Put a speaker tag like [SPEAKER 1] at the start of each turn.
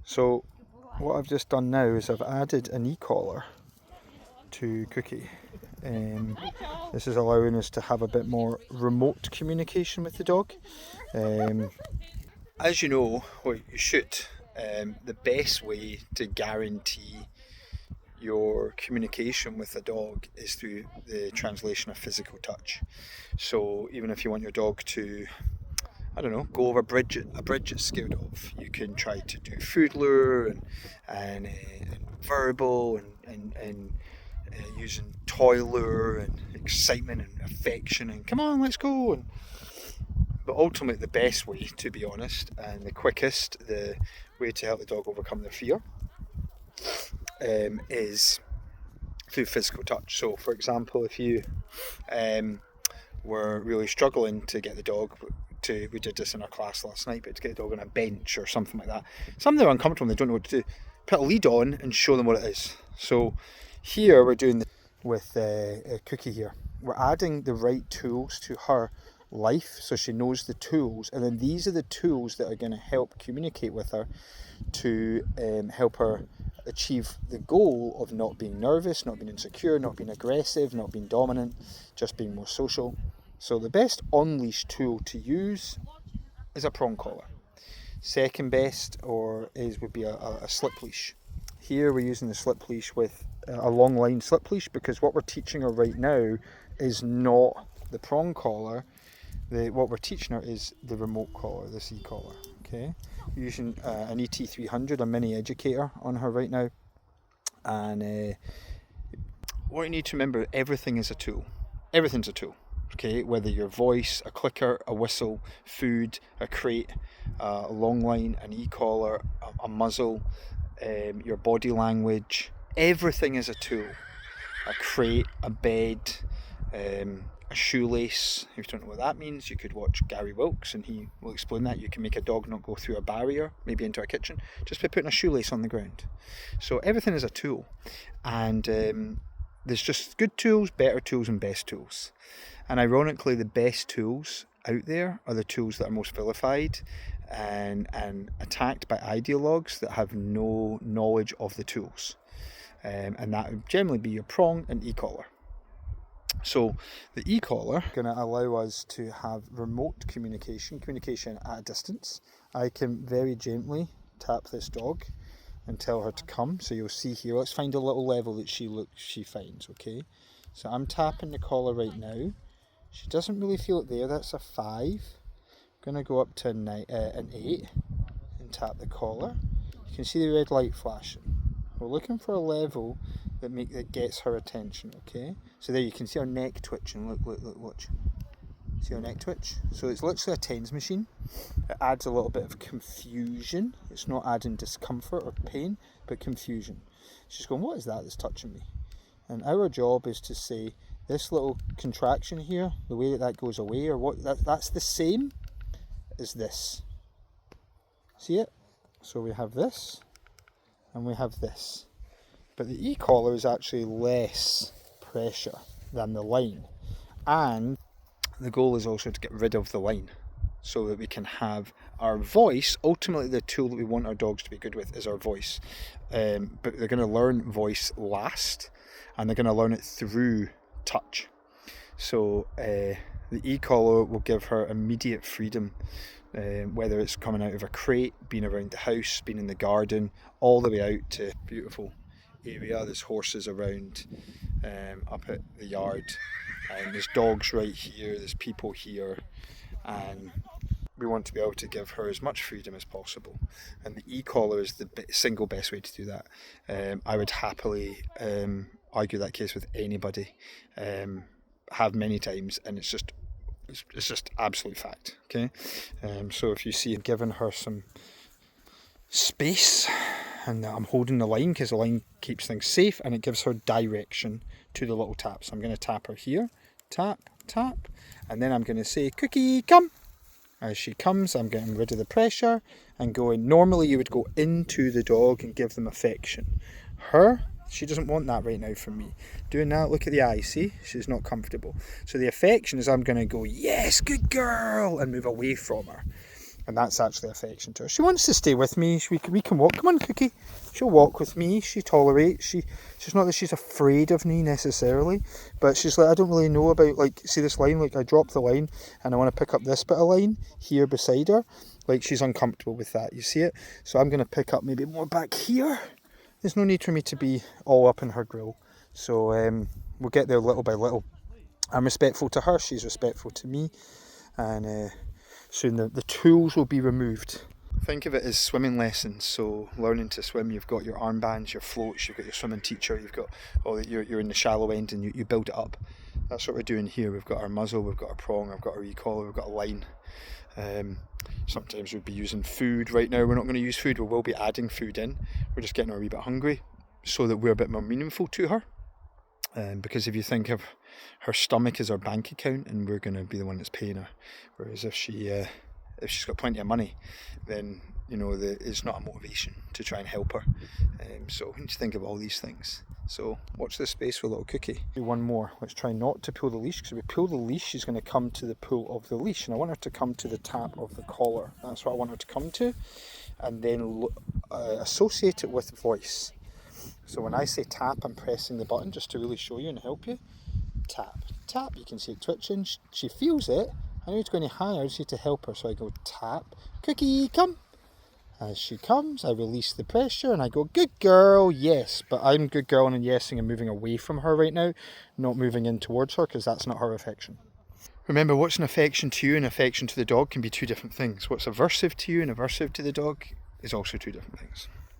[SPEAKER 1] So what I've just done now is I've added an e-collar to Cookie. This is allowing us to have a bit more remote communication with the dog. As you know, or you should, the best way to guarantee your communication with a dog is through the translation of physical touch. So even if you want your dog to, I don't know, go over a bridge it's scared of, you can try to do food lure and verbal and using toy lure and excitement and affection and come on, let's go. But ultimately, the best way, to be honest, and the quickest, the way to help the dog overcome their fear is through physical touch. So, for example, if you were really struggling to get the dog to, we did this in our class last night, but to get the dog on a bench or something like that, something they're uncomfortable and they don't know what to do, put a lead on and show them what it is. So here we're doing this with Cookie here. We're adding the right tools to her life so she knows the tools, and then these are the tools that are going to help communicate with her to help her achieve the goal of not being nervous, not being insecure, not being aggressive, not being dominant, just being more social. So the best on-leash tool to use is a prong collar. Second best would be a slip leash. Here we're using the slip leash with a long line slip leash because what we're teaching her right now is not the prong collar. What we're teaching her is the remote collar, this e-collar. Okay, we're using an ET300, a mini educator on her right now. And what you need to remember, everything is a tool. Everything's a tool. Okay, whether your voice, a clicker, a whistle, food, a crate, a long line, an e-collar, a muzzle, your body language, everything is a tool. A crate, a bed, a shoelace. If you don't know what that means, you could watch Gary Wilkes and he will explain that. You can make a dog not go through a barrier, maybe into a kitchen, just by putting a shoelace on the ground. So everything is a tool, and there's just good tools, better tools and best tools. And ironically, the best tools out there are the tools that are most vilified and attacked by ideologues that have no knowledge of the tools. And that would generally be your prong and e-collar. So the e-collar is going to allow us to have remote communication at a distance. I can very gently tap this dog and tell her to come. So you'll see here, let's find a little level that she finds, okay? So I'm tapping the collar right now. She doesn't really feel it there, that's a 5. I'm going to go up to an 8 and tap the collar. You can see the red light flashing. We're looking for a level that gets her attention, okay? So there you can see her neck twitching. Look, watch. See her neck twitch? So it's literally a TENS machine. It adds a little bit of confusion. It's not adding discomfort or pain, but confusion. She's going, what is that that's touching me? And our job is to say, this little contraction here, the way that goes away, or what that's the same as this. See it? So we have this, and we have this. But the e-collar is actually less pressure than the line. And the goal is also to get rid of the line so that we can have our voice. Ultimately, the tool that we want our dogs to be good with is our voice. But they're going to learn voice last, and they're going to learn it through touch. So the e-collar will give her immediate freedom, whether it's coming out of a crate, being around the house, being in the garden, all the way out to beautiful area. There's horses around up at the yard, and there's dogs right here, there's people here, and we want to be able to give her as much freedom as possible, and the e-collar is the single best way to do that. I would happily argue that case with anybody, have many times, and it's just absolute fact, okay? So if you see I've given her some space, and I'm holding the line because the line keeps things safe and it gives her direction to the little tap. So I'm going to tap her here, tap, tap, and then I'm going to say, Cookie, come. As she comes, I'm getting rid of the pressure and going, normally you would go into the dog and give them affection. Her, she doesn't want that right now from me. Doing that, look at the eyes, see? She's not comfortable. So the affection is I'm going to go, yes, good girl, and move away from her. And that's actually affection to her. She wants to stay with me. We can walk. Come on, Cookie. She'll walk with me. She tolerates. She's not that she's afraid of me necessarily, but she's like, I don't really know about, like, see this line? Like, I drop the line and I want to pick up this bit of line here beside her. Like, she's uncomfortable with that. You see it? So I'm going to pick up maybe more back here. There's no need for me to be all up in her grill. So we'll get there little by little. I'm respectful to her. She's respectful to me. And soon the tools will be removed. Think of it as swimming lessons. So learning to swim, you've got your armbands, your floats, you've got your swimming teacher, you've got you're in the shallow end and you build it up. That's what we're doing here. We've got our muzzle, we've got our prong, I've got our e-collar, we've got a line. Sometimes we'd be using food. Right now we're not going to use food, we will be adding food in. We're just getting her a wee bit hungry so that we're a bit more meaningful to her. Because if you think of her stomach as our bank account and we're going to be the one that's paying her, whereas if she's got plenty of money, then it's not a motivation to try and help her. So we need to think of all these things. So watch this space for little Cookie. Do one more. Let's try not to pull the leash, because if we pull the leash she's going to come to the pull of the leash, and I want her to come to the tap of the collar. That's what I want her to come to, and then associate it with voice. So when I say tap, I'm pressing the button just to really show you and help you. Tap, tap, you can see it twitching. She feels it. I know it's going higher, I just need to help her. So I go tap, Cookie, come. As she comes, I release the pressure and I go, good girl, yes. But I'm good girl and yesing and moving away from her right now, not moving in towards her, because that's not her affection. Remember, what's an affection to you and affection to the dog can be two different things. What's aversive to you and aversive to the dog is also two different things.